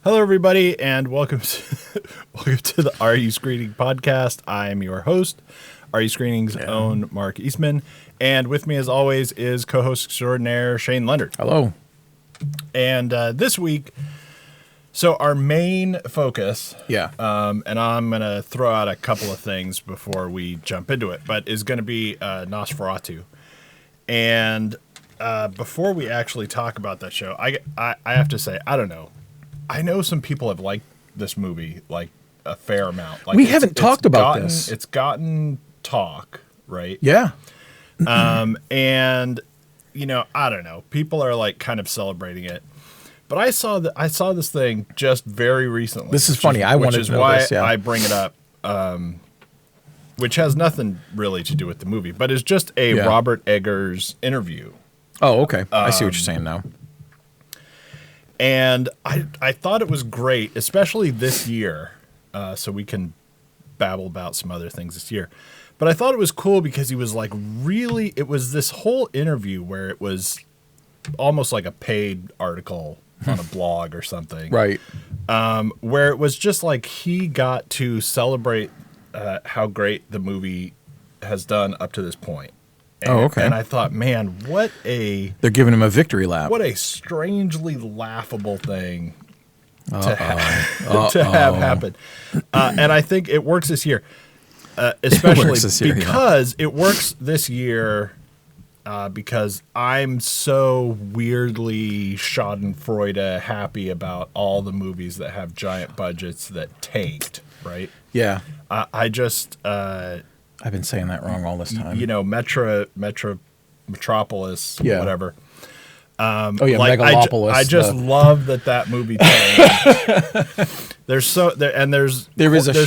Hello, everybody, and welcome to the Are You Screening podcast. I am your host, Are You Screening's own Mark Eastman, and with me, as always, is co-host extraordinaire Shane Leonard. Hello. And this week, so our main focus, and I'm going to throw out a couple of things before we jump into it, but is going to be Nosferatu. And before we actually talk about that show, I have to say, I don't know. I know some people have liked this movie like a fair amount. Like we haven't talked about this. It's gotten talk, right? Yeah. And you know, I don't know. People are like kind of celebrating it. But I saw this thing just very recently. This is funny. I wanted to know this. Yeah. I bring it up, which has nothing really to do with the movie, but it's just a Robert Eggers interview. Oh, okay. I see what you're saying now. And I thought it was great, especially this year, so we can babble about some other things this year. But I thought it was cool because he was like really, it was this whole interview where it was almost like a paid article on a blog or something. Right. Where it was just like he got to celebrate how great the movie has done up to this point. And, okay. And I thought, man, they're giving him a victory lap. What a strangely laughable thing to have happen. And I think it works this year, especially because it works this year because I'm so weirdly schadenfreude happy about all the movies that have giant budgets that tanked, right? Yeah. I just... I've been saying that wrong all this time. You know, Metropolis, whatever. Megalopolis. I just love that movie. There's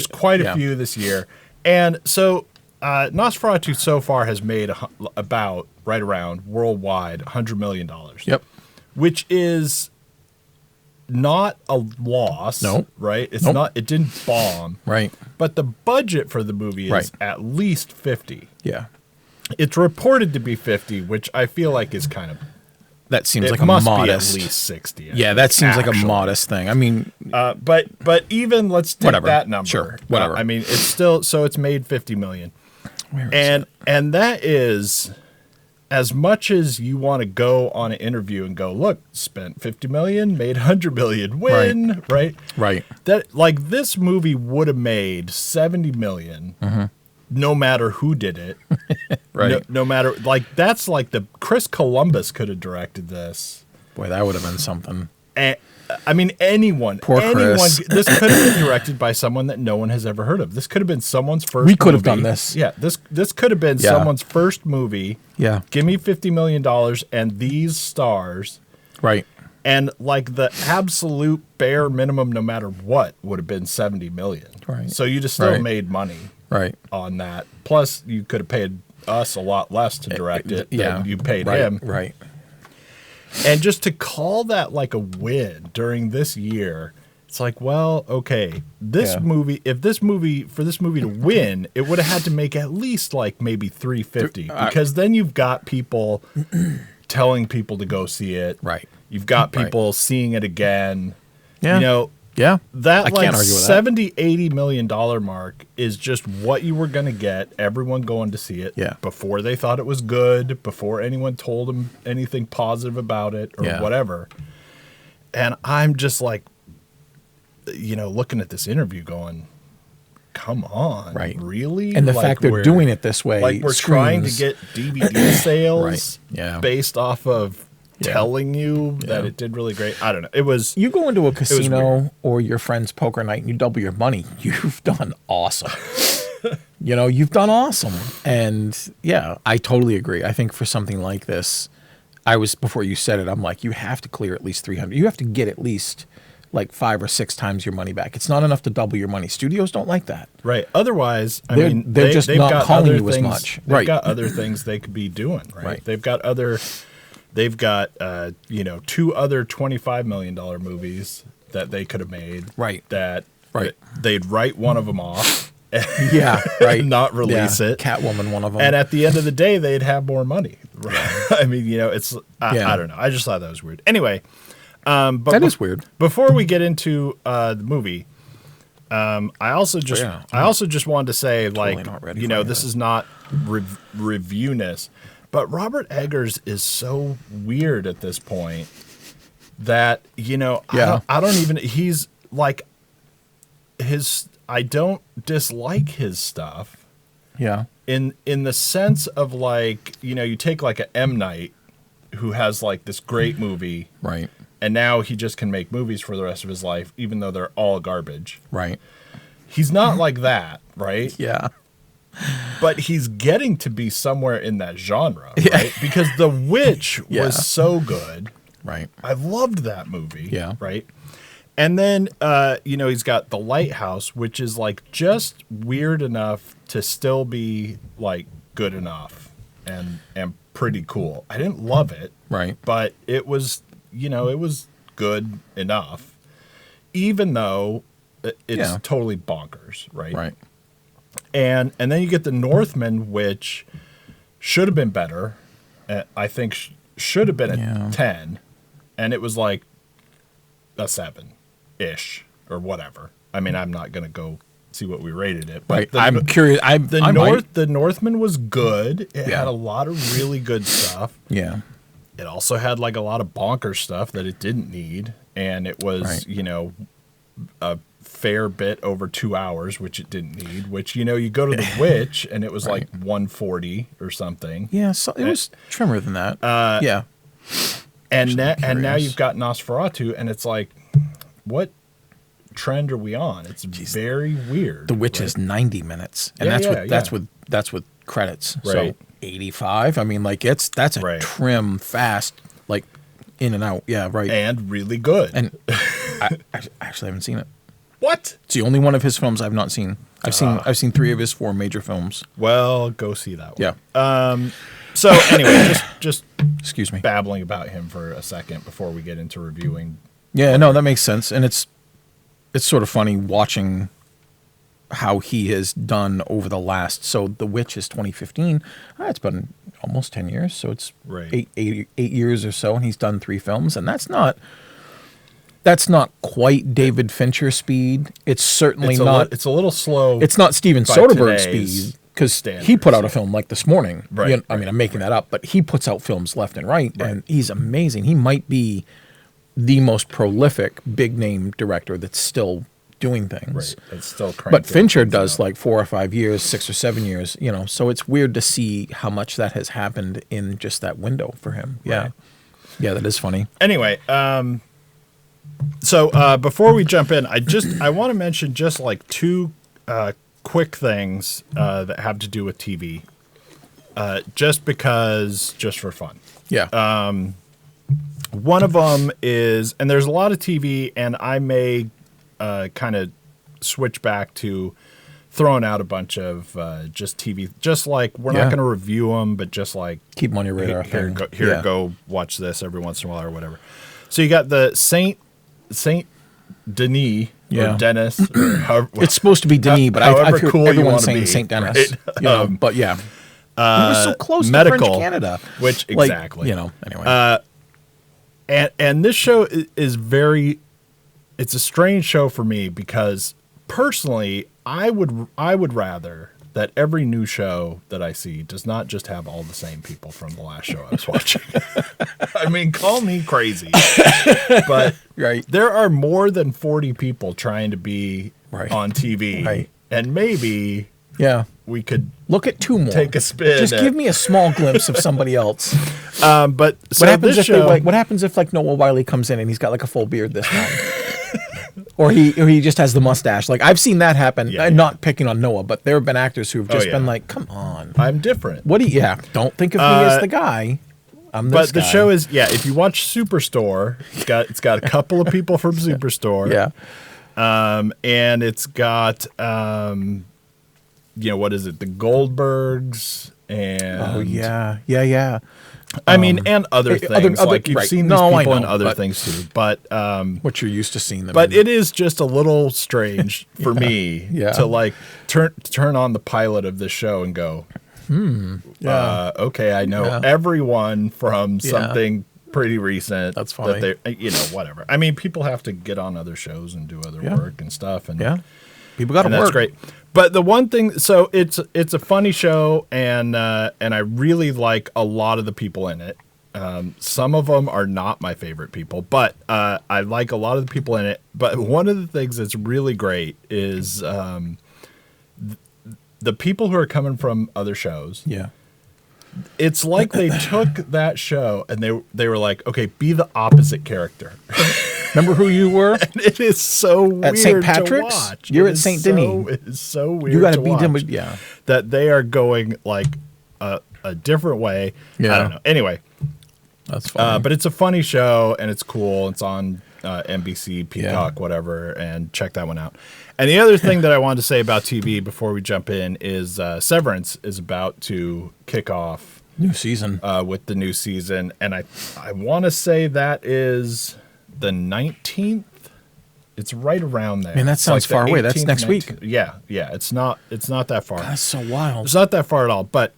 quite a few this year, and so Nosferatu so far has made about right around worldwide $100 million. Yep, which is not a loss. No, right? It's not. It didn't bomb. Right. But the budget for the movie is at least 50. Yeah. It's reported to be 50, which I feel like is kind of... That seems like a modest... It must be at least 60. That seems like a modest thing. I mean... But even, let's take that number. Sure, whatever. I mean, it's still... So it's made $50 million. And that is... As much as you want to go on an interview and go, look, spent $50 million, made $100 million, win, right? Right. That like this movie would have made $70 million, no matter who did it, right? No matter that's like the Chris Columbus could have directed this. Boy, that would have been something. And, I mean, anyone. Chris. This could have been directed by someone that no one has ever heard of. This could have been someone's first. We could have done this. Yeah, this could have been someone's first movie. Yeah. Give me $50 million and these stars. Right. And like the absolute bare minimum, no matter what, would have been $70 million. Right. So you just still made money. Right. On that. Plus, you could have paid us a lot less to direct it than you paid him. Right. And just to call that like a win during this year, it's like, well, okay, this movie, for this movie to win, it would have had to make at least like maybe 350 because then you've got people telling people to go see it. Right. You've got people seeing it again. Yeah. You know, that I like can't argue with $70, $80 million mark is just what you were going to get everyone going to see it before they thought it was good, before anyone told them anything positive about it or whatever. And I'm just like, you know, looking at this interview going, come on, really? And the fact they're doing it this way. Like we're trying to get DVD sales based off of telling you that it did really great. I don't know. It was... You go into a casino or your friend's poker night and you double your money. You've done awesome. You know, you've done awesome. And yeah, I totally agree. I think for something like this, before you said it, I'm like, you have to clear at least 300. You have to get at least like 5 or 6 times your money back. It's not enough to double your money. Studios don't like that. Right. Otherwise, they're just not calling you as much. They've got other things they could be doing, right? They've got 2 other $25 million movies that they could have made. Right. That they'd write one of them off. Not release it. Catwoman, one of them. And at the end of the day, they'd have more money. Right? I mean, you know, I don't know. I just thought that was weird. Anyway, But that is weird. Before we get into the movie, I also just wanted to say, Totally like, this is not reviewness, but Robert Eggers is so weird at this point that, I don't even, he's like, I don't dislike his stuff. Yeah. In the sense of, like, you take like a M. Night, who has like this great movie. Right. And now he just can make movies for the rest of his life, even though they're all garbage. Right. He's not like that, right? Yeah. But he's getting to be somewhere in that genre, right? Because The Witch was so good. Right. I loved that movie. Yeah. Right. And then, he's got The Lighthouse, which is like just weird enough to still be like good enough and pretty cool. I didn't love it. Right. But it was, it was good enough, even though it's totally bonkers. Right. Right. And then you get The Northman, which should have been better. I think should have been a 10. And it was like a 7-ish or whatever. I mean, I'm not going to go see what we rated it. But I'm curious. The Northman was good. It had a lot of really good stuff. Yeah. It also had like a lot of bonker stuff that it didn't need. And it was, a fair bit over 2 hours, which it didn't need, which, you go to The Witch and it was like 140 or something. Yeah. So it was trimmer than that. Yeah. And now you've got Nosferatu, and it's like, what trend are we on? It's very weird. The Witch is 90 minutes, and that's with credits. Right. So 85. I mean, like that's a trim, fast, like in and out. Yeah, right. And really good. And I actually haven't seen it. What? It's the only one of his films I've not seen. I've seen 3 of his 4 major films. Well, go see that one. Yeah. So anyway, just excuse me, babbling about him for a second before we get into reviewing. Yeah, no, that makes sense, and it's sort of funny watching how he has done over the last. So The Witch is 2015. It's been almost 10 years, so it's 8 years or so, and he's done 3 films, and that's not quite David Fincher speed. It's certainly not. It's a little slow. It's not Steven Soderbergh speed. Because he put out a film like this morning. Right. I mean, I'm making that up, but he puts out films left and right, and he's amazing. He might be the most prolific big name director that's still doing things. Right. It's still cranking. But Fincher does like 4 or 5 years, 6 or 7 years, so it's weird to see how much that has happened in just that window for him. Yeah. Right. Yeah, that is funny. Anyway, so before we jump in, I want to mention just like 2 quick things that have to do with TV, just for fun. Yeah. One of them is, and there's a lot of TV, and I may kind of switch back to throwing out a bunch of just TV, just like we're not going to review them, but just like keep them on your radar. Go watch this every once in a while or whatever. So you got the Saint Denis. Or Dennis. Or however, it's supposed to be Denis, but I feel cool everyone's saying St. Dennis. Right? But yeah. We were so close to French Canada. Which, exactly. Anyway. And this show is it's a strange show for me because personally, I would rather that every new show that I see does not just have all the same people from the last show I was watching. I mean, call me crazy, but there are more than 40 people trying to be on TV, and maybe we could look at 2 more. Take a spin. Just give me a small glimpse of somebody else. But so what happens if like Noah Wyle comes in and he's got like a full beard this time? Or he just has the mustache. Like I've seen that happen. Not picking on Noah, but there have been actors who've just been like, "Come on, I'm different." What do you? Yeah, don't think of me as the guy. I'm this But the show is if you watch Superstore, it's got a couple of people from Superstore. And it's got what is it? The Goldbergs and I mean, and other things. You've seen these people in other things too. But what you're used to seeing them. But it is just a little strange for me to like turn on the pilot of this show and go, okay, I know everyone from something pretty recent. That's funny. That they, whatever. I mean, people have to get on other shows and do other work and stuff. And people got to work. That's great. But the one thing, so it's a funny show, and I really like a lot of the people in it. Some of them are not my favorite people, but I like a lot of the people in it. But one of the things that's really great is the people who are coming from other shows. Yeah. It's like they took that show and they were like, okay, be the opposite character. Remember who you were? And it is so weird at St. Patrick's? to watch. You're at St. Denis. It is so weird. You got to beat them with that they are going like a different way. Yeah. I don't know. Anyway, that's funny. but it's a funny show and it's cool. It's on NBC, Peacock, whatever, and check that one out. And the other thing that I wanted to say about TV before we jump in is Severance is about to kick off new season with the new season, and I want to say that is the 19th. It's right around there. Man, that sounds far away. That's next 19th. week. Yeah, it's not that far. That's so wild. It's not that far at all. But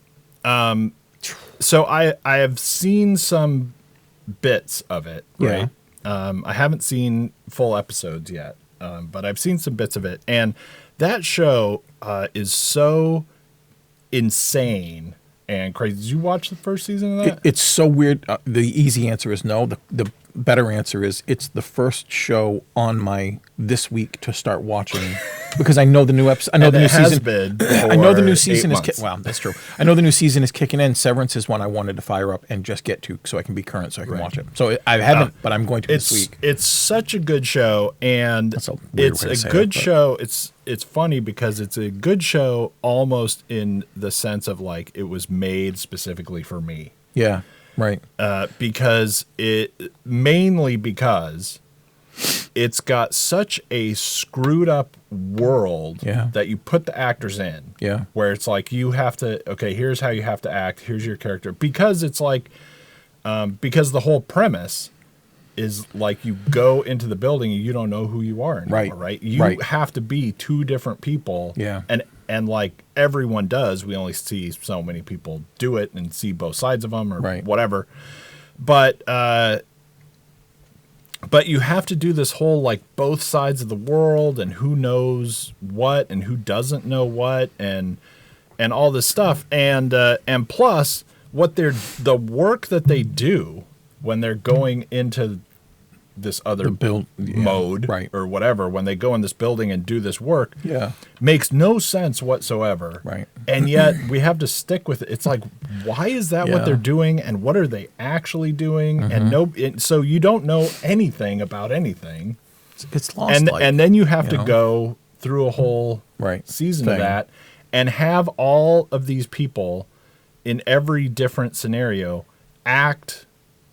so I have seen some bits of it. Right. I haven't seen full episodes yet. But I've seen some bits of it, and that show is so insane and crazy. Did you watch the first season of that? It's so weird. The easy answer is no. The better answer is it's the first show on my this week to start watching because I know the new episode. I know the new season. I know the new season is. Wow, that's true. I know the new season is kicking in. Severance is one I wanted to fire up and just get to so I can be current, so I can watch it. So I haven't, but I'm going to this week. It's such a good show, and it's a good show. It's funny because it's a good show almost in the sense of like it was made specifically for me. Yeah. Right. Because it's got such a screwed up world that you put the actors in. Yeah. Where it's like you have to, okay, here's how you have to act. Here's your character. Because it's like, because the whole premise is like you go into the building and you don't know who you are anymore, right? You have to be two different people. Yeah. And like everyone does, we only see so many people do it and see both sides of them or whatever. But you have to do this whole like both sides of the world and who knows what and who doesn't know what and all this stuff. And plus the work that they do when they're going into this other mode or whatever, when they go in this building and do this work, makes no sense whatsoever. Right. And yet we have to stick with it. It's like, why is that what they're doing? And what are they actually doing? And so you don't know anything about anything. It's lost. And then you have to go through a whole season of that and have all of these people in every different scenario act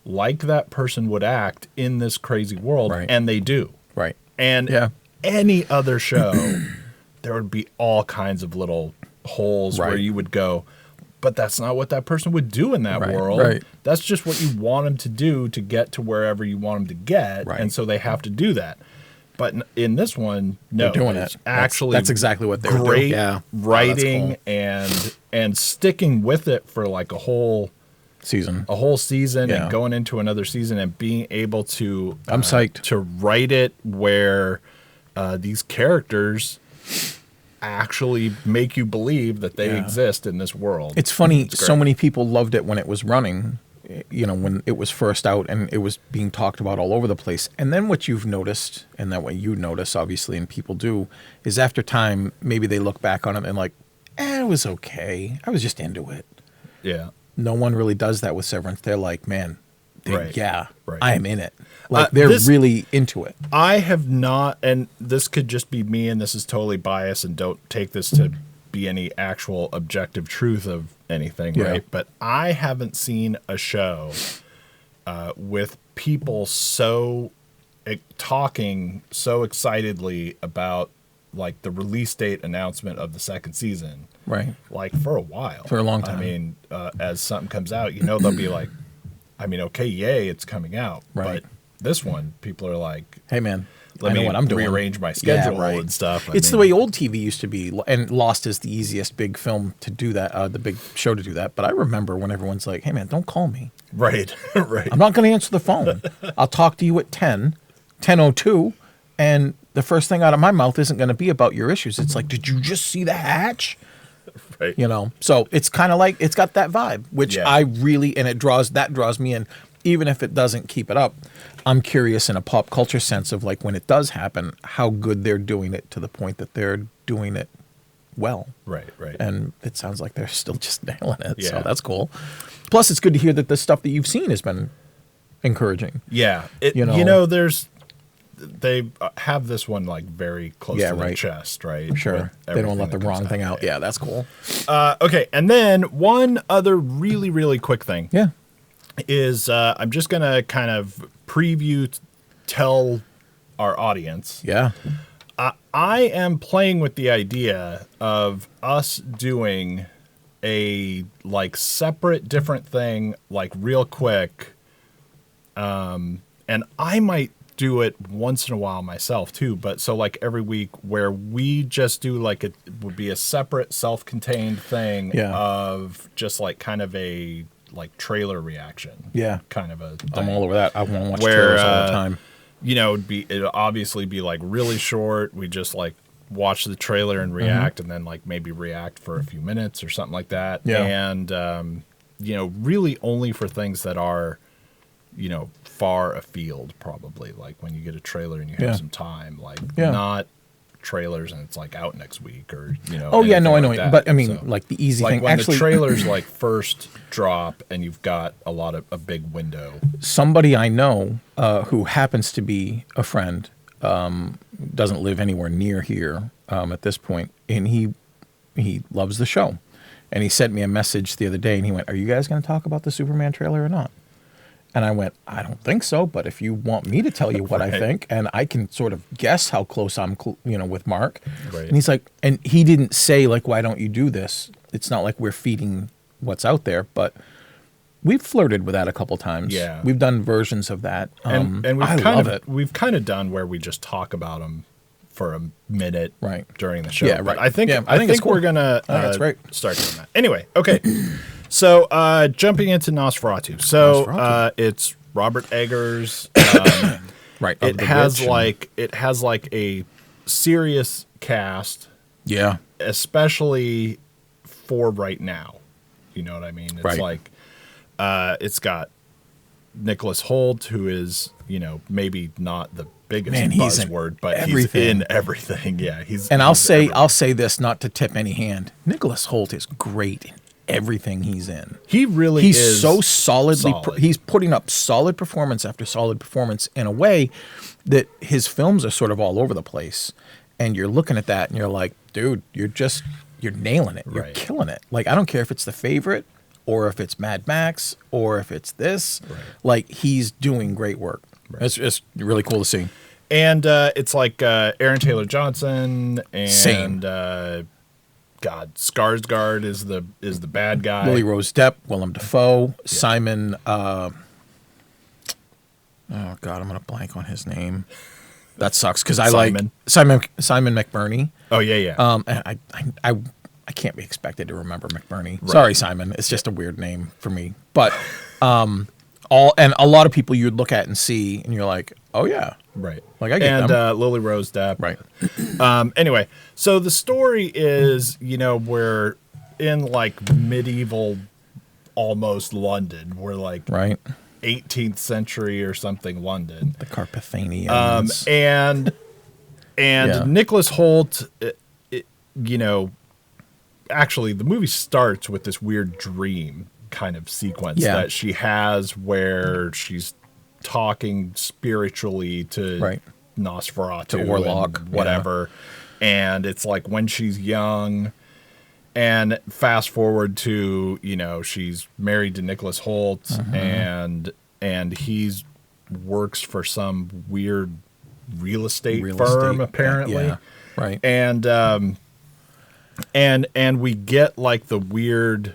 like that person would act in this crazy world, and they do. Right. And any other show, there would be all kinds of little holes where you would go, but that's not what that person would do in that world. Right. That's just what you want them to do to get to wherever you want them to get, and so they have to do that. But in this one, no, they're doing it. Actually, that's exactly what they're doing. Great writing and sticking with it for like a whole season and going into another season and being able to I'm psyched to write it where these characters actually make you believe that they exist in this world. It's funny, so many people loved it when it was running, when it was first out and it was being talked about all over the place. And then what you've noticed, and that what you notice obviously and people do, is after time maybe they look back on it and like, it was okay, I was just into it. Yeah. No one really does that with Severance. They're like, man, I am in it. Like they're really into it. I have not, and this could just be me, and this is totally biased, and don't take this to be any actual objective truth of anything, right? But I haven't seen a show with people talking so excitedly about like the release date announcement of the second season. Right. Like for a while. For a long time. I mean, as something comes out, they'll be like, okay, yay, it's coming out. Right. But this one, people are like, hey, man. let me what I'm doing. rearrange my schedule and stuff. It's the way old TV used to be, and Lost is the easiest big film to do that, the big show to do that. But I remember when everyone's like, hey, man, don't call me. Right, right. I'm not going to answer the phone. I'll talk to you at 10:02, and the first thing out of my mouth isn't going to be about your issues. It's like, did you just see the hatch? Right. You know, so it's kind of like, it's got that vibe, which I really, and that draws me in, even if it doesn't keep it up. I'm curious in a pop culture sense of like when it does happen, how good they're doing it to the point that they're doing it well. Right, right. And it sounds like they're still just nailing it. Yeah. So that's cool. Plus, it's good to hear that the stuff that you've seen has been encouraging. Yeah. They have this one like very close to their chest, right? Sure. They don't let the wrong thing out. Yeah, that's cool. Okay. And then one other really, really quick thing. Yeah. Is I'm just going to kind of tell our audience. Yeah. I am playing with the idea of us doing a like separate different thing, like real quick. And I might do it once in a while myself too, but so like every week where we just do like it would be a separate self-contained thing of just like kind of a like trailer reaction. Yeah. Kind of a thing. I'm all over that. I want to watch trailers all the time. You know, it'd obviously be like really short. We just like watch the trailer and react and then like maybe react for a few minutes or something like that. Yeah. And, you know, really only for things that are, you know, far afield probably. Like when you get a trailer and you have some time, like not trailers and it's like out next week or, you know. Oh, yeah, no, I know. Like but I mean, so, like the easy like thing. When actually, the trailers like first drop and you've got a big window. Somebody I know who happens to be a friend, doesn't live anywhere near here at this point, and he loves the show. And he sent me a message the other day and he went, "Are you guys going to talk about the Superman trailer or not?" And I went, "I don't think so, but if you want me to tell you what I think, and I can sort of guess how close I'm, with Mark." Right. And he's like, and he didn't say like, "Why don't you do this?" It's not like we're feeding what's out there, but we've flirted with that a couple times. Yeah. We've done versions of that. And I love it. We've kind of done where we just talk about them for a minute during the show. Yeah, right. But I think it's cool. we're going to start doing that. Anyway, okay. So, jumping into Nosferatu. So, it's Robert Eggers. Right. It has like a serious cast. Yeah. Especially for right now. You know what I mean? It's like it's got Nicholas Hoult, who is, maybe not the biggest buzzword, but he's in everything. Yeah, I'll say this, not to tip any hand. Nicholas Hoult is great in everything he's in. He really is. He's so solidly. He's putting up solid performance after solid performance in a way that his films are sort of all over the place. And you're looking at that and you're like, dude, you're nailing it. You're killing it. Like, I don't care if it's The Favorite or if it's Mad Max or if it's this. Right. Like, he's doing great work. Right. It's really cool to see. And it's like Aaron Taylor Johnson and Skarsgård is the bad guy. Lily Rose Depp, Willem Dafoe, Simon. Oh God, I'm gonna blank on his name. That sucks because I like Simon McBurney. Oh yeah. And I can't be expected to remember McBurney. Right. Sorry, Simon. It's just a weird name for me. But a lot of people you'd look at and see, and you're like, oh yeah, right. Like I get them. And Lily Rose Depp. Right. Anyway, so the story is, we're in like medieval, almost London. We're like 18th century or something London. The Carpathians. And Nicholas Hoult, actually the movie starts with this weird dream kind of sequence that she has where she's talking spiritually to Nosferatu, to Warlock, whatever. And it's like when she's young, and fast forward to, she's married to Nicholas Hoult, and he's works for some weird real estate firm apparently. Yeah. Right. And we get like the weird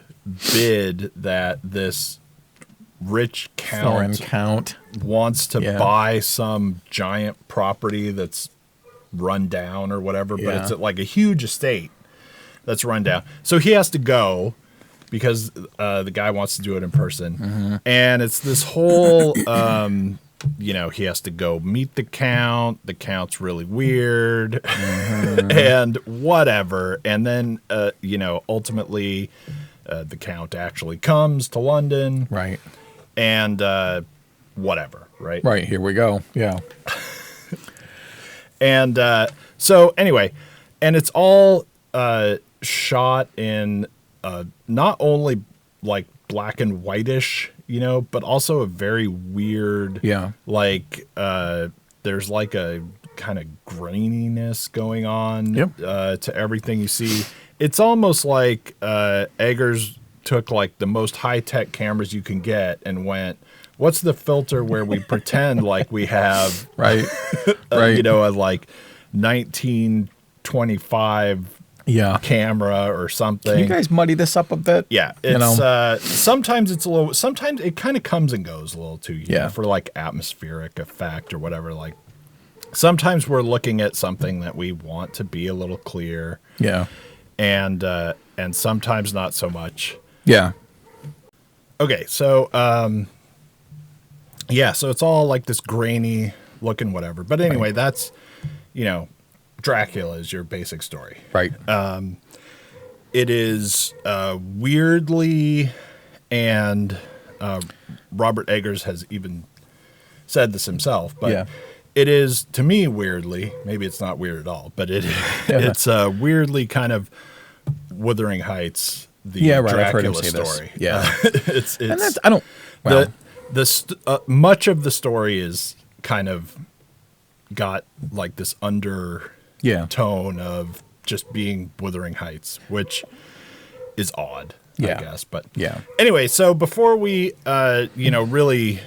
bid that this rich foreign count wants to buy some giant property that's run down or whatever, but it's like a huge estate that's run down. So he has to go because the guy wants to do it in person. And it's this whole, he has to go meet the count. The count's really weird and whatever. And then, ultimately the count actually comes to London. Right. And whatever, right? Right, here we go. Yeah. And so anyway, and it's all shot in not only like black and whitish, but also a very weird, like there's like a kind of graininess going on to everything you see. It's almost like Eggers took like the most high-tech cameras you can get and went, what's the filter where we pretend like we have right a like 1925 camera or something. Can you guys muddy this up a bit? Yeah, it's sometimes it's a little, sometimes it kind of comes and goes a little too, for like atmospheric effect or whatever. Like sometimes we're looking at something that we want to be a little clear. Yeah. And sometimes not so much. Yeah. Okay, so so it's all like this grainy looking whatever. But anyway, that's Dracula is your basic story. Right. It is weirdly, and Robert Eggers has even said this himself, but it is, to me, weirdly, maybe it's not weird at all, but it's weirdly kind of Wuthering Heights, the Dracula story. Yeah. It's and that's, I don't, well. Much of the story is kind of got like this undertone of just being Wuthering Heights, which is odd, I guess. But anyway, so before we, really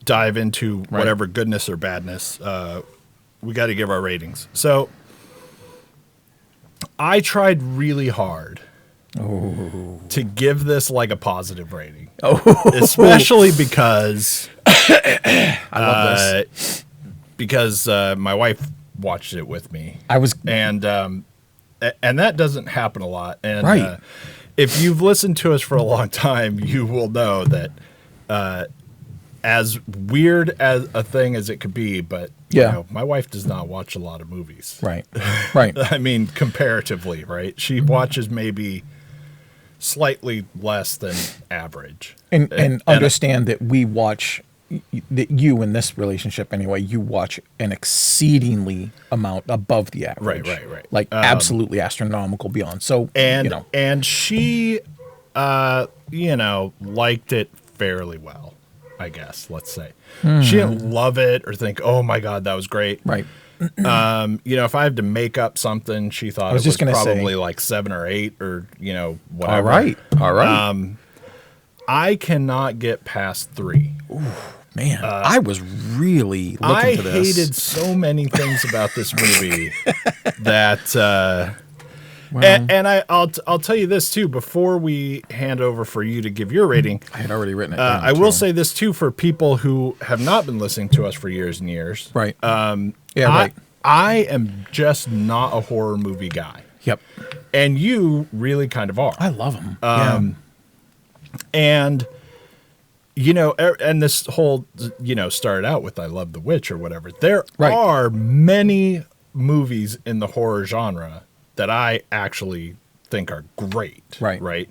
dive into whatever goodness or badness, we got to give our ratings. So I tried really hard to give this like a positive rating. Especially because I love this. Because my wife watched it with me. And that doesn't happen a lot. And if you've listened to us for a long time, you will know that as weird as a thing as it could be, but my wife does not watch a lot of movies. Right. I mean, comparatively, right? She watches maybe slightly less than average. And understand that we watch, that you in this relationship anyway, you watch an exceedingly amount above the average. Right. Like absolutely astronomical beyond. So, and she, liked it fairly well, I guess, let's say. She didn't love it or think, oh my God, that was great. Right. If I had to make up something, she thought it was probably like 7 or 8 or, whatever. All right. I cannot get past 3. Ooh, man, I was really looking for this. I hated so many things about this movie that, and I'll tell you this too, before we hand over for you to give your rating. I had already written it down. I will say this too, for people who have not been listening to us for years and years. Right. I am just not a horror movie guy. Yep. And you really kind of are. I love them. And, and this whole, started out with I Love the Witch or whatever. There are many movies in the horror genre that I actually think are great. Right.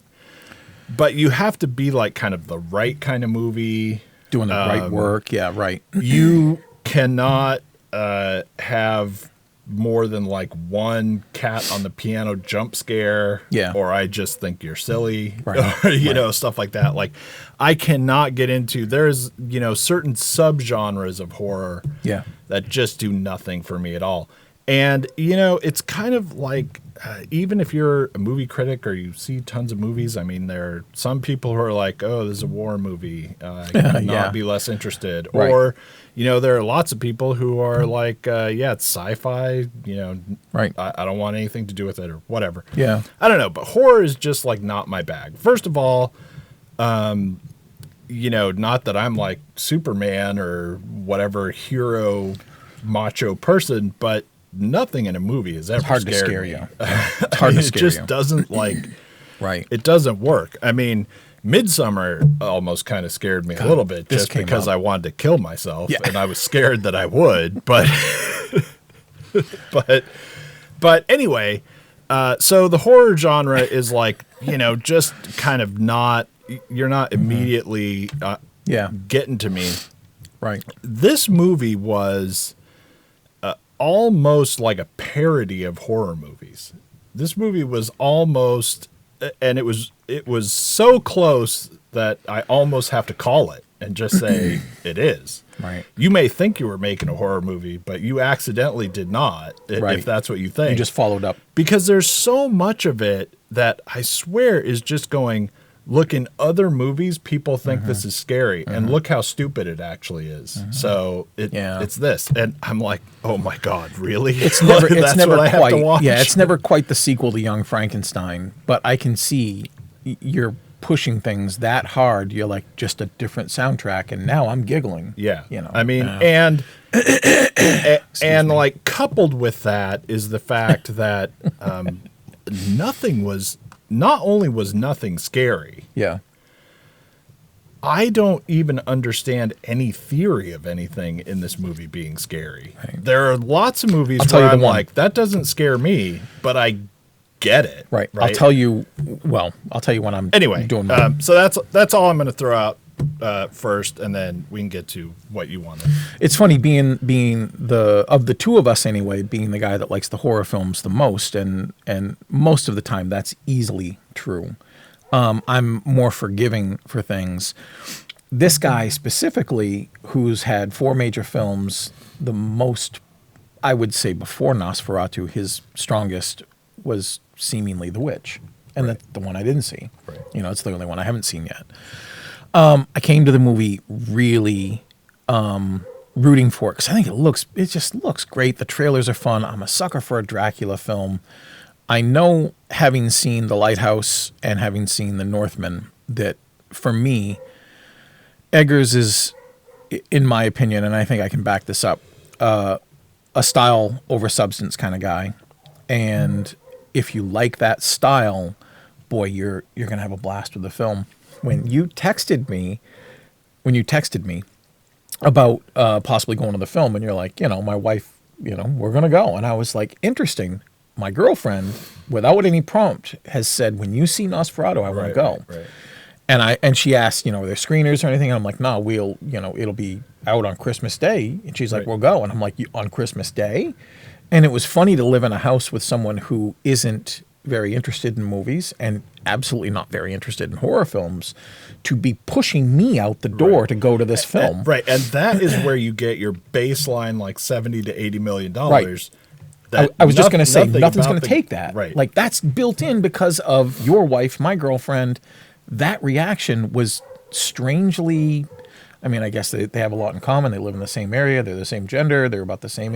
But you have to be like kind of the right kind of movie. Doing the right work. Yeah, right. You cannot have more than like one cat on the piano jump scare, or I just think you're silly, or stuff like that. Like, I cannot get into. There's certain subgenres of horror, that just do nothing for me at all. And it's kind of like even if you're a movie critic or you see tons of movies, I mean, there are some people who are like, "Oh, this is a war movie. I could not be less interested," or there are lots of people who are like, it's sci-fi, I don't want anything to do with it or whatever. I don't know, but horror is just like not my bag. First of all, not that I'm like Superman or whatever hero macho person, but nothing in a movie is ever hard to scared scare me. you. It's hard to scare you. It just doesn't right. It doesn't work. I mean, Midsummer almost kind of scared me a little bit just because I wanted to kill myself and I was scared that I would, but but anyway, so the horror genre is like, just kind of you're not immediately getting to me. Right. This movie was almost like a parody of horror movies. This movie was almost, and it was so close that I almost have to call it and just say it is. Right. You may think you were making a horror movie, but you accidentally did not, if that's what you think. You just followed up. Because there's so much of it that I swear is just going, look, in other movies, people think this is scary, and look how stupid it actually is. So it's this, and I'm like, oh my god, really? It's never quite. Yeah, it's never quite the sequel to Young Frankenstein, but I can see you're pushing things that hard. You're like, just a different soundtrack, and now I'm giggling. Yeah, I mean, and like coupled with that is the fact that not only was nothing scary. Yeah. I don't even understand any theory of anything in this movie being scary. Right. There are lots of movies where I'm like, that doesn't scare me, but I get it. Right. I'll tell you when I'm doing so that's all I'm going to throw out first, and then we can get to what you wanted. It's funny being of the two of us anyway, being the guy that likes the horror films the most, and most of the time that's easily true. I'm more forgiving for things. This guy specifically, who's had 4 major films, the most, I would say, before Nosferatu, his strongest was seemingly The Witch, and that's the one I didn't see. Right. It's the only one I haven't seen yet. I came to the movie really rooting for it because I think it just looks great. The trailers are fun. I'm a sucker for a Dracula film. I know, having seen The Lighthouse and having seen The Northman, that for me, Eggers is, in my opinion, and I think I can back this up, a style over substance kind of guy. And if you like that style, boy, you're going to have a blast with the film. When you texted me about possibly going to the film, and you're like, my wife, we're going to go. And I was like, interesting. My girlfriend, without any prompt, has said, when you see Nosferatu, I want to go. Right. And she asked, are there screeners or anything? And I'm like, no, it'll be out on Christmas Day. And she's like, we'll go. And I'm like, on Christmas Day? And it was funny to live in a house with someone who isn't very interested in movies and absolutely not very interested in horror films, to be pushing me out the door to go to this film. Right. And that is where you get your baseline, like $70 to $80 million. Right. I was just going to say, nothing's going to take that. Right. Like, that's built in because of your wife, my girlfriend. That reaction was strangely, I mean, I guess they have a lot in common. They live in the same area. They're the same gender. They're about the same,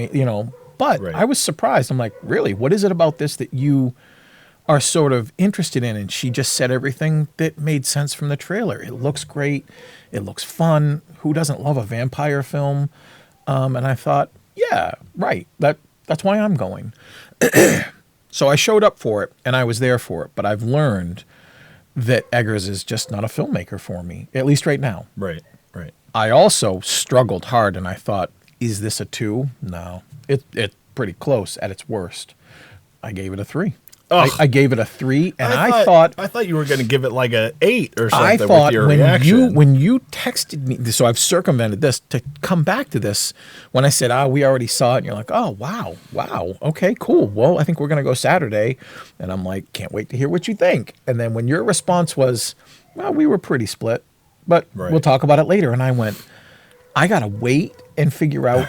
But I was surprised. I'm like, really? What is it about this that you are sort of interested in? And she just said everything that made sense from the trailer. It looks great. It looks fun. Who doesn't love a vampire film? And I thought, yeah, right. That's why I'm going. So I showed up for it, and I was there for it. But I've learned that Eggers is just not a filmmaker for me, at least right now. Right. I also struggled hard, and I thought, is this a 2? No. It's pretty close at its worst. I gave it a 3. I gave it a 3, and I thought you were going to give it like a 8 or something. I thought with your reaction. when you texted me, so I've circumvented this to come back to this. When I said, we already saw it, and you're like, oh, wow, okay, cool. Well, I think we're going to go Saturday, and I'm like, can't wait to hear what you think. And then when your response was, well, we were pretty split, but we'll talk about it later. And I went, I got to wait and figure out,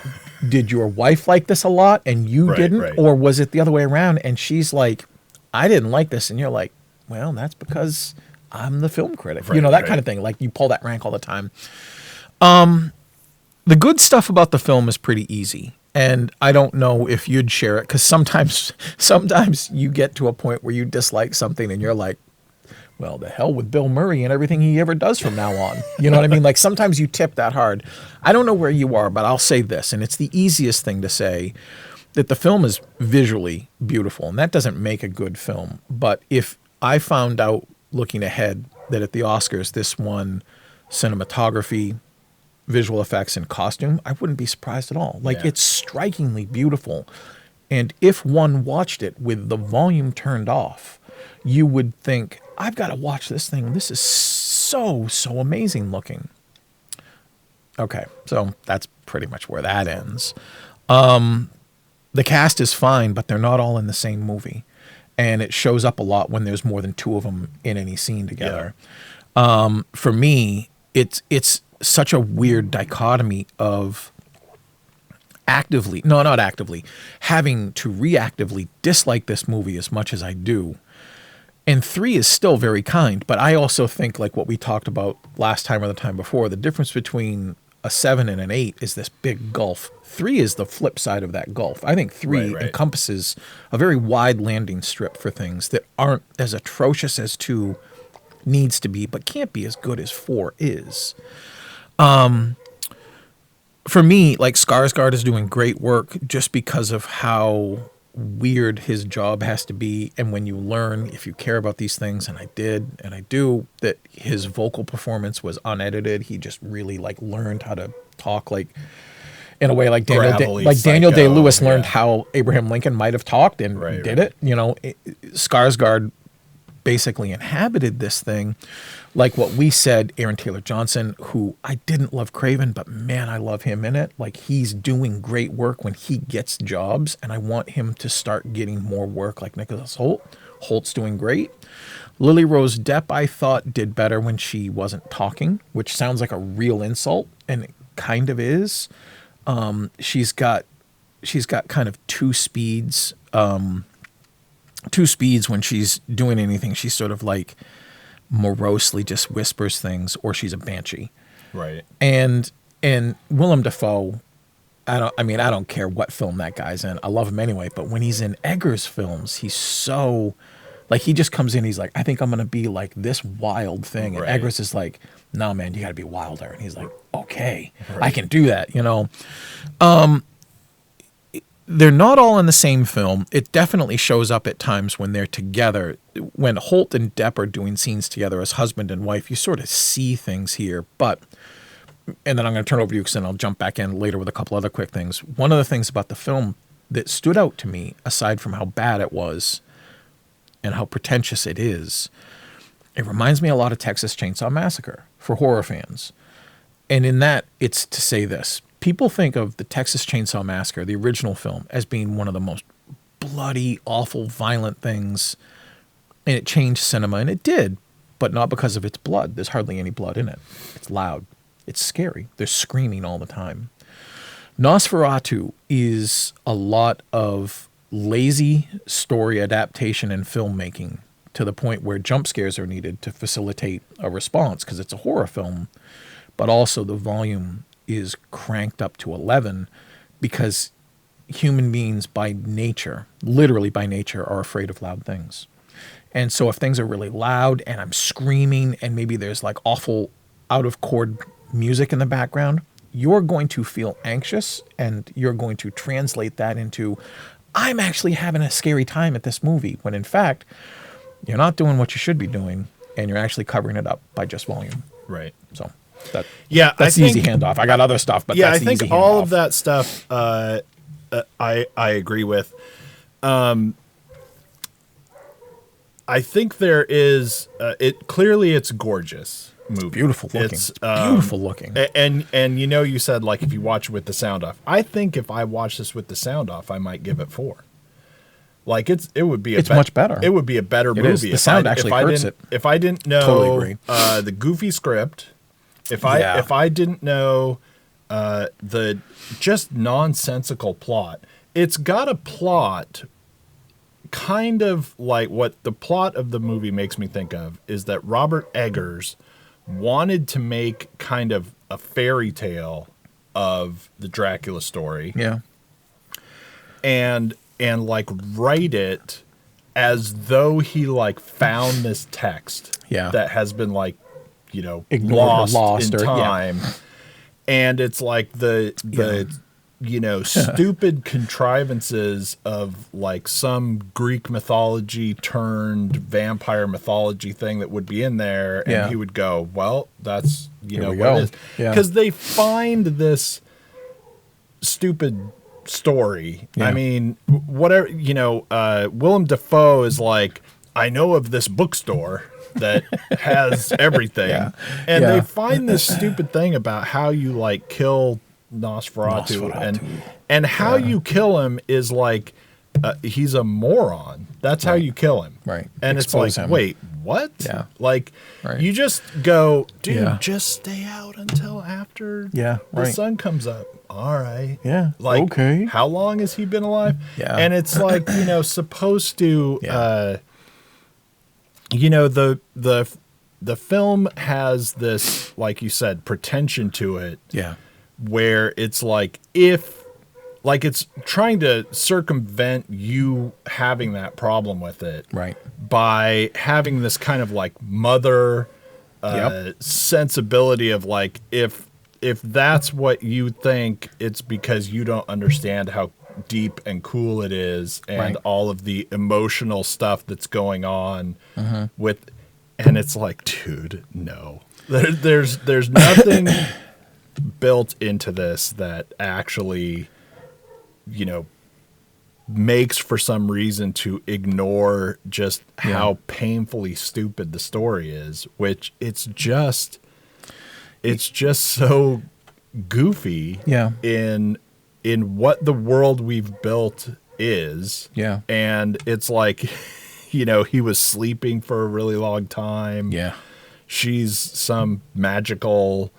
did your wife like this a lot and you didn't, or was it the other way around? And she's like, I didn't like this. And you're like, well, that's because I'm the film critic. That kind of thing. Like, you pull that rank all the time. The good stuff about the film is pretty easy. And I don't know if you'd share it, because sometimes you get to a point where you dislike something and you're like, well, the hell with Bill Murray and everything he ever does from now on. You know what I mean? Like sometimes you tip that hard. I don't know where you are, but I'll say this, and it's the easiest thing to say, that the film is visually beautiful, and that doesn't make a good film. But if I found out looking ahead that at the Oscars this won cinematography, visual effects, and costume, I wouldn't be surprised at all. Like it's strikingly beautiful. And if one watched it with the volume turned off, you would think, I've got to watch this thing. This is so amazing looking. Okay, so that's pretty much where that ends. The cast is fine, but they're not all in the same movie. And it shows up a lot when there's more than two of them in any scene together. Yeah. For me, it's such a weird dichotomy of having to reactively dislike this movie as much as I do. And 3 is still very kind, but I also think, like what we talked about last time or the time before, the difference between a 7 and an 8 is this big gulf. 3 is the flip side of that gulf. I think 3 encompasses a very wide landing strip for things that aren't as atrocious as 2 needs to be, but can't be as good as 4 is. For me, like Skarsgård is doing great work just because of how weird his job has to be. And when you learn, if you care about these things, and I did, and I do, that his vocal performance was unedited. He just really like learned how to talk like in a way like Daniel Day-Lewis learned how Abraham Lincoln might have talked and did it. You know, Skarsgård basically inhabited this thing. Like what we said, Aaron Taylor Johnson, who I didn't love Craven, but man, I love him in it. Like he's doing great work when he gets jobs, and I want him to start getting more work like Nicholas Hoult. Holt's doing great. Lily Rose Depp, I thought, did better when she wasn't talking, which sounds like a real insult, and it kind of is. She's got kind of two speeds when she's doing anything. She's sort of like morosely just whispers things, or she's a banshee. Right. And Willem Dafoe, I don't care what film that guy's in. I love him anyway, but when he's in Eggers films, he's so like, he just comes in, he's like, I think I'm going to be like this wild thing. And Eggers is like, no, man, you got to be wilder. And he's like, okay, I can do that, you know. They're not all in the same film. It definitely shows up at times when they're together. When Holt and Depp are doing scenes together as husband and wife, you sort of see things here. But, and then I'm going to turn over to you because then I'll jump back in later with a couple other quick things. One of the things about the film that stood out to me, aside from how bad it was and how pretentious it is, it reminds me a lot of Texas Chainsaw Massacre for horror fans. And in that, it's to say this. People think of the Texas Chainsaw Massacre, the original film, as being one of the most bloody, awful, violent things. And it changed cinema, and it did, but not because of its blood. There's hardly any blood in it. It's loud. It's scary. They're screaming all the time. Nosferatu is a lot of lazy story adaptation and filmmaking to the point where jump scares are needed to facilitate a response because it's a horror film, but also the volume is cranked up to 11 because human beings by nature, literally by nature, are afraid of loud things. And so if things are really loud and I'm screaming and maybe there's like awful out of chord music in the background, you're going to feel anxious and you're going to translate that into, I'm actually having a scary time at this movie, when in fact, you're not doing what you should be doing and you're actually covering it up by just volume. Right. So that's the easy handoff. I got other stuff, but that's the easy handoff. I think all of that stuff I agree with. I think there is it's gorgeous movie. Beautiful looking. It's beautiful looking. And you know, you said like if you watch it with the sound off. I think if I watch this with the sound off, I might give it 4. Like it's much better. It would be a better movie. The sound actually hurts it. If I didn't know totally agree. The goofy script, if I didn't know the just nonsensical plot, it's got a plot kind of like what the plot of the movie makes me think of is that Robert Eggers wanted to make kind of a fairy tale of the Dracula story. Yeah. And like write it as though he like found this text that has been like, ignored, lost in time. And it's like the stupid contrivances of like some Greek mythology turned vampire mythology thing that would be in there. And he would go, well, that's, what it is. Because they find this stupid story. I mean, whatever, Willem Dafoe is like, I know of this bookstore that has everything. And they find this stupid thing about how you like kill Nosferatu. And how you kill him is like he's a moron. That's how you kill him. Right. And Expose it's like, him. wait, what? Yeah. Like you just go, dude, just stay out until after the sun comes up. All right. Yeah. Like, okay. How long has he been alive? Yeah. And it's like, supposed to the film has this, like you said, pretension to it. Yeah. Where it's like it's trying to circumvent you having that problem with it. Right. By having this kind of like mother sensibility of like, if that's what you think, it's because you don't understand how deep and cool it is and all of the emotional stuff that's going on with, and it's like, dude, no, there's nothing built into this that actually, makes for some reason to ignore just how painfully stupid the story is, which it's just so goofy in what the world we've built is. Yeah. And it's like, he was sleeping for a really long time. Yeah. She's some magical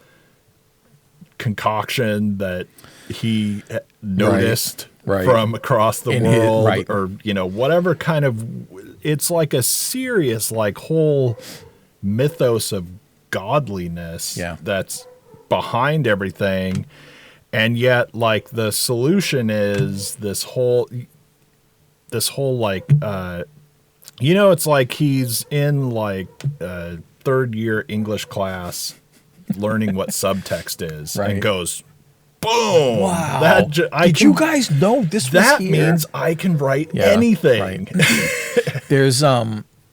concoction that he noticed from across the world or, whatever kind of, it's like a serious, like whole mythos of godliness that's behind everything. And yet like the solution is this whole like, it's like he's in like third year English class learning what subtext is and goes, boom. Wow. Did you guys know this was that here? Means I can write anything. Right. There's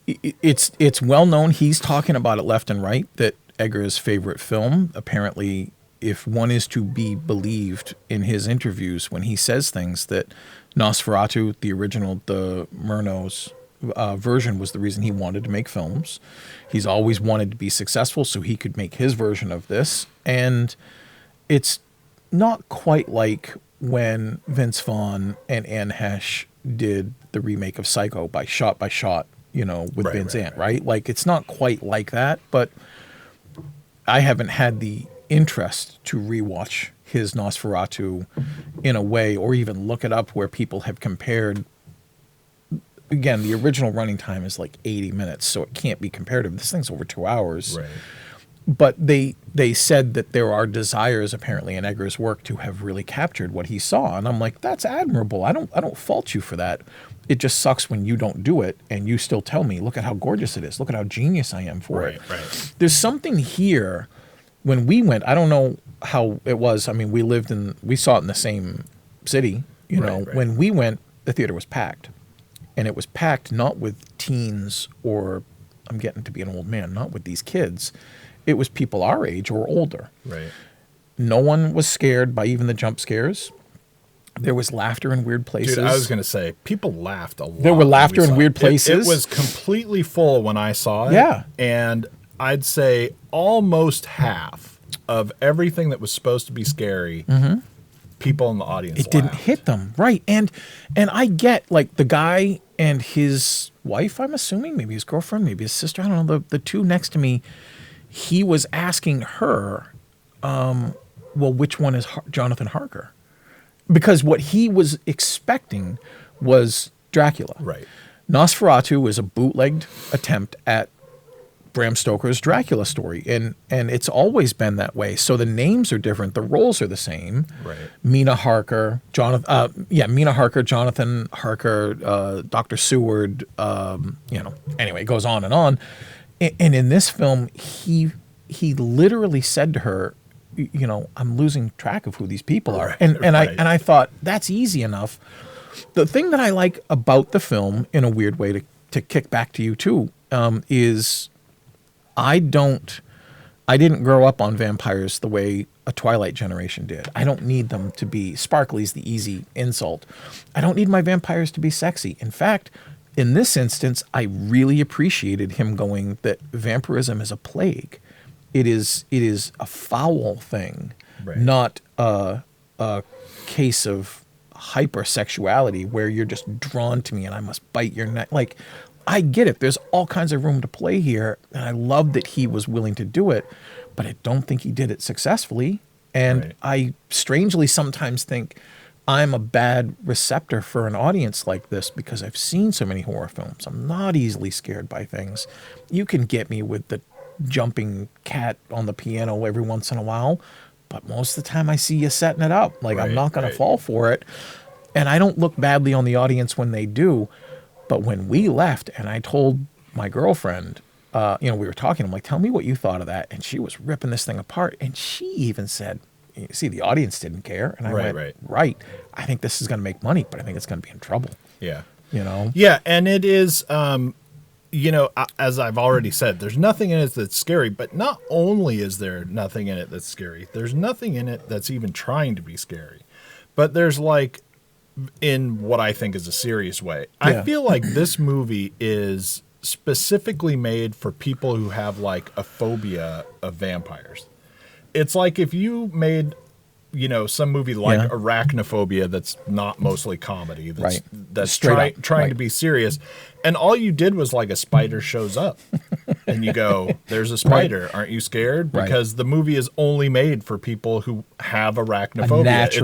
it's well known, he's talking about it left and right, that Egger's favorite film, apparently, if one is to be believed in his interviews when he says things, that Nosferatu, the original, the Murnau's version, was the reason he wanted to make films. He's always wanted to be successful so he could make his version of this. And it's not quite like when Vince Vaughn and Anne Hesh did the remake of Psycho by shot, with Van Zandt, right? Like, it's not quite like that, but I haven't had the interest to rewatch his Nosferatu in a way, or even look it up where people have compared. Again, the original running time is like 80 minutes, so it can't be comparative. This thing's over 2 hours. Right. But they said that there are desires apparently in Egger's work to have really captured what he saw, and I'm like, that's admirable. I don't fault you for that. It just sucks when you don't do it and you still tell me, look at how gorgeous it is. Look at how genius I am for it. Right. There's something here. When we went, I don't know how it was. I mean, we saw it in the same city. When we went, the theater was packed. And it was packed not with teens or, I'm getting to be an old man, not with these kids. It was people our age or older. Right. No one was scared by even the jump scares. There was laughter in weird places. Dude, I was going to say, people laughed a lot. There were laughter in weird places. It was completely full when I saw it. Yeah. And I'd say almost half of everything that was supposed to be scary, people in the audience laughed. Didn't hit them. Right. And I get, like, the guy and his wife, I'm assuming, maybe his girlfriend, maybe his sister, I don't know, the two next to me, he was asking her, well, which one is Jonathan Harker? Because what he was expecting was Dracula. Right. Nosferatu was a bootlegged attempt at Bram Stoker's Dracula story, and it's always been that way. So the names are different, the roles are the same. Right. Mina Harker, Jonathan Harker, Dr. Seward, anyway, it goes on and on. And in this film, he literally said to her, I'm losing track of who these people are. And I thought, that's easy enough. The thing that I like about the film, in a weird way, to kick back to you too, is I didn't grow up on vampires the way a Twilight generation did. I don't need them to be sparkly's the easy insult. I don't need my vampires to be sexy. In fact, in this instance, I really appreciated him going that vampirism is a plague. It is a foul thing, right. Not a case of hypersexuality where you're just drawn to me and I must bite your neck. Like, I get it. There's all kinds of room to play here, and I love that he was willing to do it, but I don't think he did it successfully. And right. I strangely sometimes think I'm a bad receptor for an audience like this because I've seen so many horror films. I'm not easily scared by things. You can get me with the jumping cat on the piano every once in a while, but most of the time I see you setting it up. Like, right, I'm not going to fall for it. And I don't look badly on the audience when they do. But when we left and I told my girlfriend, we were talking, I'm like, tell me what you thought of that. And she was ripping this thing apart. And she even said, see, the audience didn't care. And I went, right. I think this is going to make money, but I think it's going to be in trouble. Yeah. Yeah. And it is, as I've already said, there's nothing in it that's scary. But not only is there nothing in it that's scary, there's nothing in it that's even trying to be scary. But there's in what I think is a serious way. Yeah. I feel like this movie is specifically made for people who have a phobia of vampires. It's like if you made, some movie like Arachnophobia that's not mostly comedy, that's trying to be serious, and all you did was a spider shows up, and you go, "There's a spider. Right. Aren't you scared?" Because the movie is only made for people who have arachnophobia. It's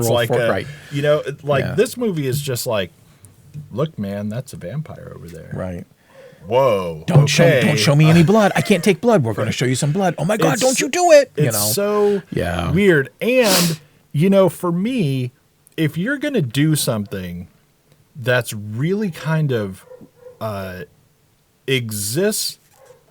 this movie is just look, man, that's a vampire over there. Right. Whoa. Don't show me any blood. I can't take blood. We're going to show you some blood. Oh my God, don't you do it. It's so weird. And, for me, if you're going to do something that's really kind of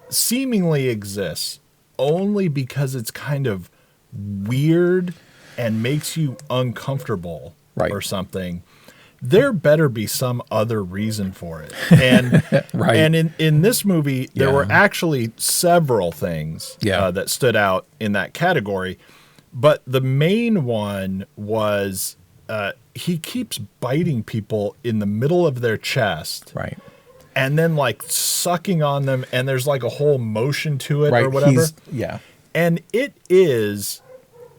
seemingly exists only because it's kind of weird and makes you uncomfortable or something, there better be some other reason for it. And and in this movie, there were actually several things that stood out in that category. But the main one was he keeps biting people in the middle of their chest. Right. And then sucking on them, and there's a whole motion to it or whatever. And it is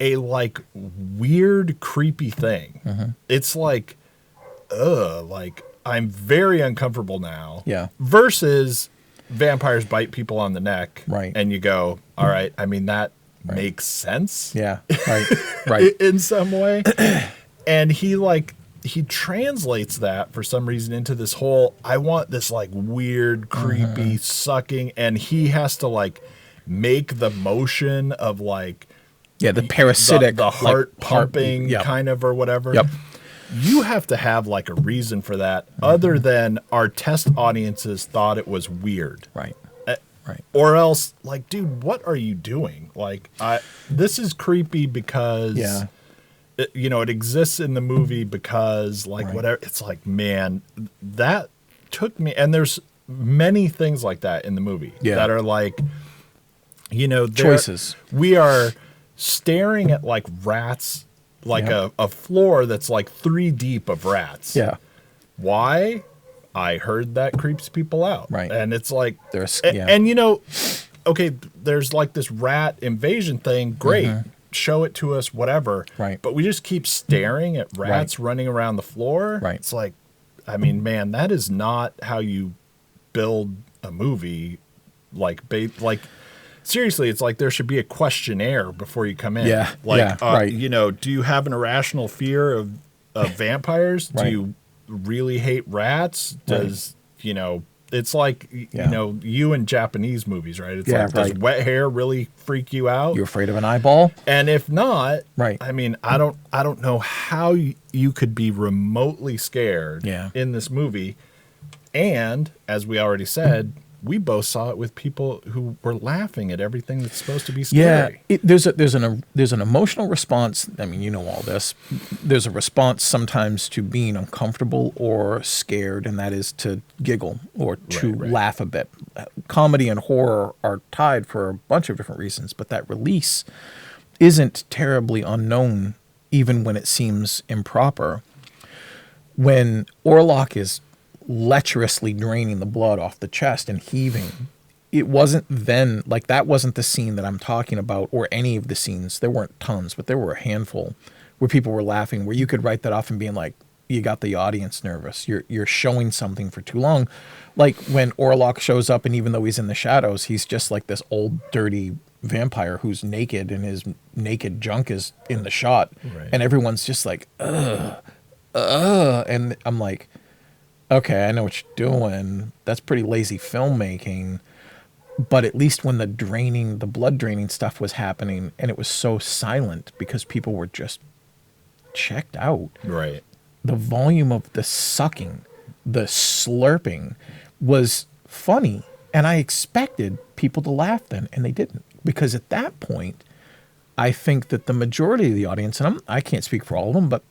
a weird, creepy thing. Mm-hmm. It's I'm very uncomfortable now. Yeah. Versus vampires bite people on the neck. Right. And you go, all right, I mean, that makes sense. Yeah. Right. In some way. And he translates that for some reason into this whole, I want this weird, creepy sucking. And he has to make the motion of the parasitic, the heart pumping kind of or whatever. Yep. You have to have a reason for that other than our test audiences thought it was weird. Right. Or else dude, what are you doing? This is creepy because it exists in the movie because whatever. It's man, that took me, and there's many things like that in the movie that are choices. We are staring at rats. A floor that's 3 deep of rats. Yeah. Why? I heard that creeps people out. Right. And it's there's okay, there's this rat invasion thing. Great. Mm-hmm. Show it to us, whatever. Right. But we just keep staring at rats running around the floor. Right. It's man, that is not how you build a movie. Seriously, it's there should be a questionnaire before you come in. Yeah. Do you have an irrational fear of vampires? Do you really hate rats? Does, It's like, you know, you in Japanese movies, right? It's like, right. does wet hair really freak you out? You're afraid of an eyeball? And if not, right. I mean, I don't know how you could be remotely scared in this movie. And as we already said, we both saw it with people who were laughing at everything that's supposed to be scary. Yeah, there's an emotional response. I mean, you know all this. There's a response sometimes to being uncomfortable or scared, and that is to giggle or to laugh a bit. Comedy and horror are tied for a bunch of different reasons, but that release isn't terribly unknown, even when it seems improper. When Orlok is lecherously draining the blood off the chest and heaving, it wasn't then, like, that wasn't the scene that I'm talking about, or any of the scenes. There weren't tons, but there were a handful where people were laughing, where you could write that off and being like, you got the audience nervous. You're showing something for too long. Like when Orlok shows up, and even though he's in the shadows, he's just like this old dirty vampire who's naked, and his naked junk is in the shot, and everyone's just like, ugh, and I'm like, okay, I know what you're doing. That's pretty lazy filmmaking. But at least when the blood draining stuff was happening, and it was so silent because people were just checked out. Right. The volume of the sucking, the slurping was funny. And I expected people to laugh then, and they didn't. Because at that point, I think that the majority of the audience, and I can't speak for all of them, but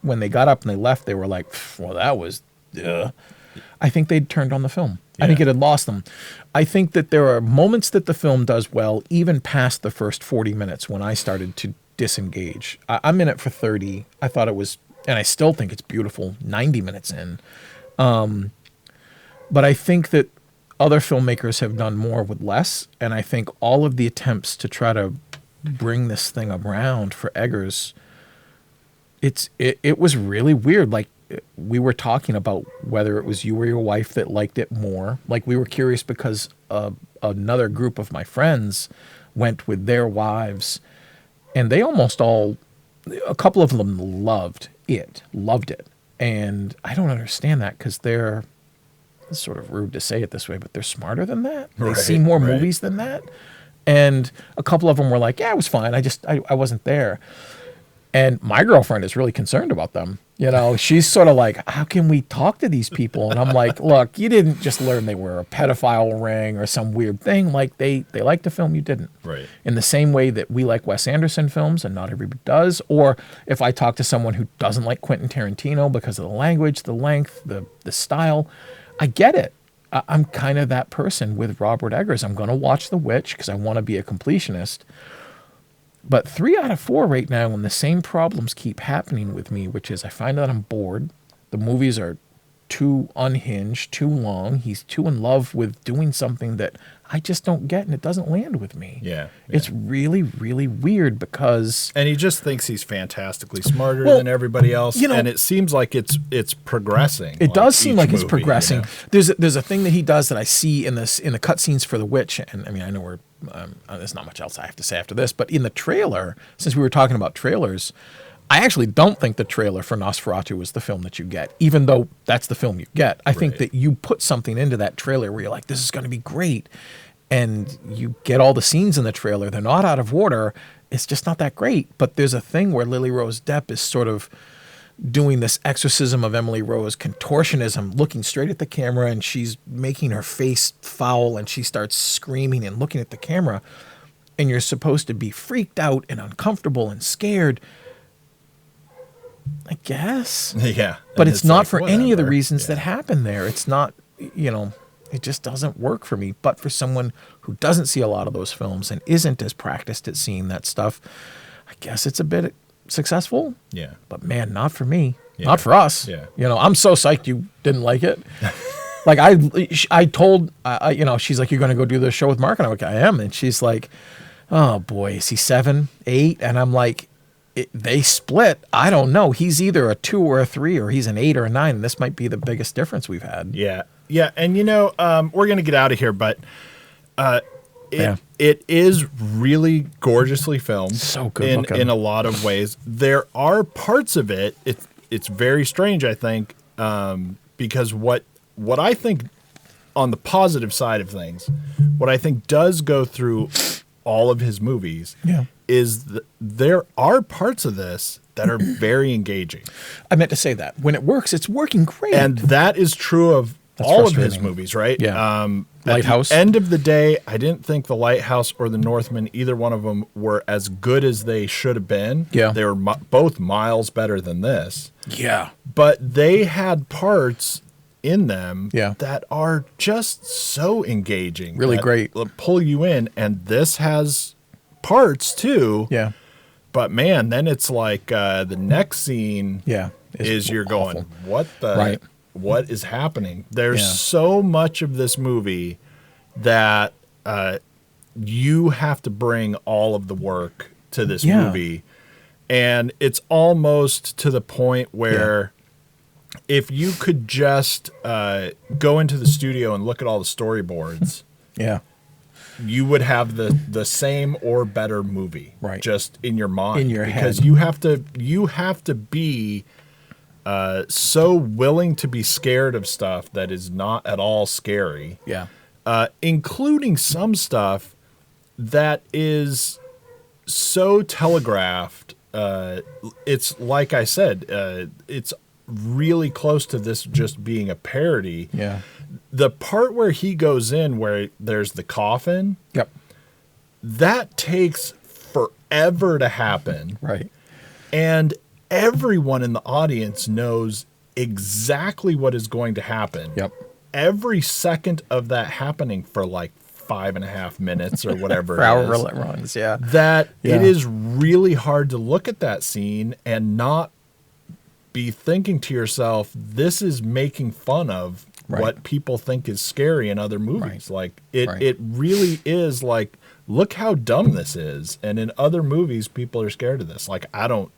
when they got up and they left, they were like, well, that was... I think they'd turned on the film. I think it had lost them. I think that there are moments that the film does well, even past the first 40 minutes when I started to disengage. I'm in it for 30. I thought it was, and I still think it's beautiful, 90 minutes in. But I think that other filmmakers have done more with less, and I think all of the attempts to try to bring this thing around for Eggers, it was really weird. Like, we were talking about whether it was you or your wife that liked it more. Like, we were curious because another group of my friends went with their wives, and they almost all, a couple of them loved it. And I don't understand that, because it's sort of rude to say it this way, but they're smarter than that. They see more movies than that. And a couple of them were like, yeah, it was fine. I wasn't there. And my girlfriend is really concerned about them. You know, she's sort of like, how can we talk to these people? And I'm like, look, you didn't just learn they were a pedophile ring or some weird thing. Like, they liked the film, you didn't. Right. In the same way that we like Wes Anderson films, and not everybody does. Or if I talk to someone who doesn't like Quentin Tarantino because of the language, the length, the style, I get it. I'm kind of that person with Robert Eggers. I'm going to watch The Witch because I want to be a completionist. But 3 out of 4 right now, when the same problems keep happening with me, which is I find that I'm bored. The movies are too unhinged, too long. He's too in love with doing something that I just don't get, and it doesn't land with me. Yeah. It's really, really weird because... And he just thinks he's fantastically smarter than everybody else, you know, and it seems like it's progressing. It does seem like it's progressing. You know? There's a thing that he does that I see in the cutscenes for The Witch, and I mean, I know we're... there's not much else I have to say after this, but in the trailer, since we were talking about trailers, I actually don't think the trailer for Nosferatu is the film that you get, even though that's the film you get. I think that you put something into that trailer where you're like, this is going to be great, and you get all the scenes in the trailer. They're not out of order. It's just not that great. But there's a thing where Lily Rose Depp is sort of doing this exorcism of Emily Rose contortionism, looking straight at the camera, and she's making her face foul, and she starts screaming and looking at the camera, and you're supposed to be freaked out and uncomfortable and scared, I guess. Yeah. But it's not like, for any of the reasons that happen there. It's not, you know, it just doesn't work for me. But for someone who doesn't see a lot of those films and isn't as practiced at seeing that stuff, I guess it's a bit successful. Yeah. But man, not for me. Yeah. Not for us. Yeah. You know, I'm so psyched you didn't like it. Like I told, you know, she's like, you're going to go do the show with Mark? And I'm like, I am. And she's like, oh boy, is he 7, 8? And I'm like, they split. I don't know. He's either a 2 or a 3, or he's an 8 or a 9. And this might be the biggest difference we've had. Yeah. Yeah. And you know, we're going to get out of here, but, it is really gorgeously filmed. So good in a lot of ways. There are parts of it. It's very strange, I think, because what I think on the positive side of things, what I think does go through all of his movies is there are parts of this that are very engaging. I meant to say that. When it works, it's working great. And that is true of all of his movies, right? Yeah. At Lighthouse. the end of the day, I didn't think The Lighthouse or The Northman, either one of them, were as good as they should have been. Yeah. They were both miles better than this. Yeah. But they had parts in them Yeah. that are just so engaging. Really great. Pull you in. And this has parts too. Yeah. But man, then it's like the next scene is you're awful. going, what the, Right. what is happening? There's so much of this movie that you have to bring all of the work to this movie. And it's almost to the point where if you could just go into the studio and look at all the storyboards, you would have the same or better movie, just in your mind, in your because head. you have to be so willing to be scared of stuff that is not at all scary, including some stuff that is so telegraphed. It's like I said, it's really close to this just being a parody. Yeah. The part where he goes in where there's the coffin, that takes forever to happen. Right. And everyone in the audience knows exactly what is going to happen. Every second of that happening for like 5.5 minutes or whatever however it runs, that it is really hard to look at that scene and not be thinking to yourself, this is making fun of what people think is scary in other movies. Like it really is like, look how dumb this is. And in other movies, people are scared of this. Like, I don't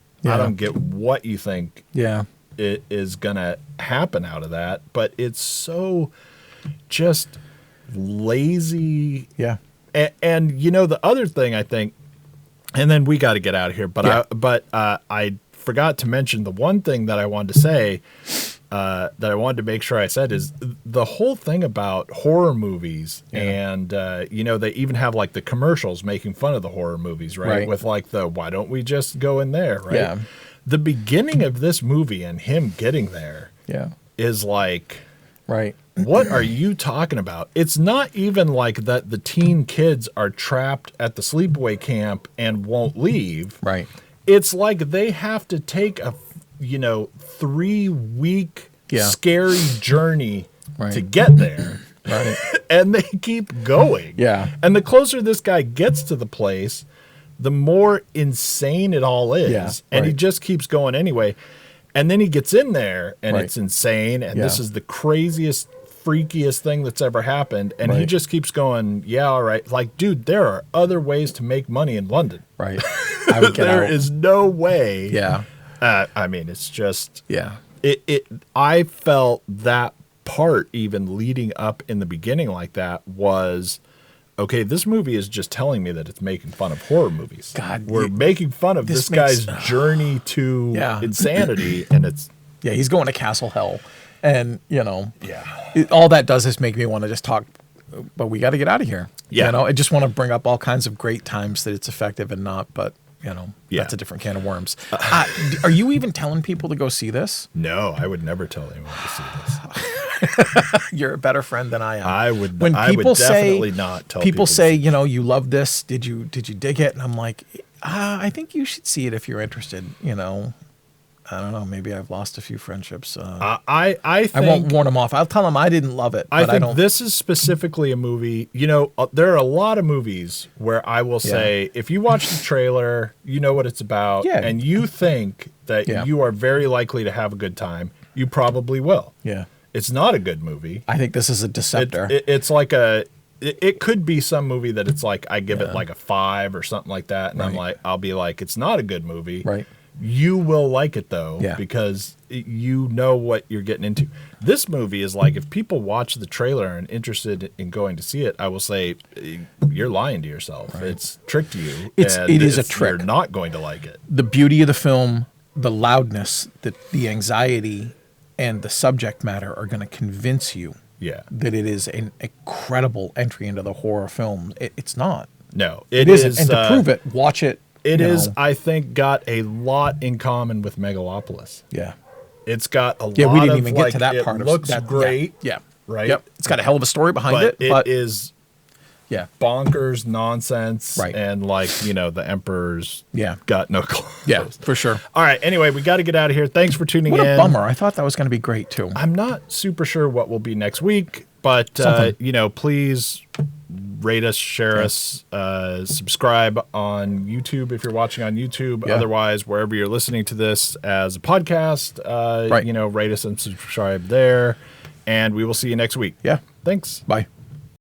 get what you think it is going to happen out of that, but it's so just lazy. And you know, the other thing I think, and then we got to get out of here, but I forgot to mention the one thing that I wanted to say, that I wanted to make sure I said, is the whole thing about horror movies. And, you know, they even have like the commercials making fun of the horror movies, right? With like why don't we just go in there, right? The beginning of this movie and him getting there is like, what are you talking about? It's not even like that the teen kids are trapped at the sleepaway camp and won't leave. It's like they have to take a 3-week scary journey to get there. And they keep going. And the closer this guy gets to the place, the more insane it all is. And he just keeps going anyway. And then he gets in there and it's insane. And this is the craziest, freakiest thing that's ever happened. And he just keeps going, all right. Like, dude, there are other ways to make money in London. I would get There out. is no way. I mean, it's just, I felt that part even leading up in the beginning like that was, okay, this movie is just telling me that it's making fun of horror movies. We're making fun of this guy's journey to insanity, and it's he's going to Castle Hell, and all that does is make me want to just talk. But we got to get out of here. I just want to bring up all kinds of great times that it's effective and not, but that's a different can of worms. Are you even telling people to go see this? No, I would never tell anyone to see this. You're a better friend than I am. I would. When I people would definitely say, not tell people people say, you love this. Did you dig it? And I'm like, I think you should see it if you're interested. I don't know. Maybe I've lost a few friendships. I think, I won't warn them off. I'll tell them I didn't love it. I think this is specifically a movie. There are a lot of movies where I will say, if you watch the trailer, you know what it's about, and you think that you are very likely to have a good time, you probably will. It's not a good movie. I think this is a deceptor. It's like it could be some movie that it's like, I give it like a 5 or something like that. And I'll be like, it's not a good movie. You will like it though, because you know what you're getting into. This movie is like, if people watch the trailer and interested in going to see it, I will say, you're lying to yourself. It's tricked you. It is a trick. You're not going to like it. The beauty of the film, the loudness, the anxiety, and the subject matter are going to convince you that it is an incredible entry into the horror film. It's not. No, it isn't. And to prove it, watch it. It is, I think, got a lot in common with Megalopolis. Yeah. It's got a lot of, we didn't even get to that part of it. Looks great. Yeah. Right? Yep. It's got a hell of a story behind it. But it is bonkers nonsense. Right. And like, the Emperor's got no clothes. Yeah, for sure. All right. Anyway, we got to get out of here. Thanks for tuning in. What a bummer. I thought that was going to be great too. I'm not super sure what will be next week, but, please rate us, share us, subscribe on YouTube if you're watching on YouTube. Otherwise, wherever you're listening to this as a podcast, rate us and subscribe there. And we will see you next week. Yeah. Thanks. Bye.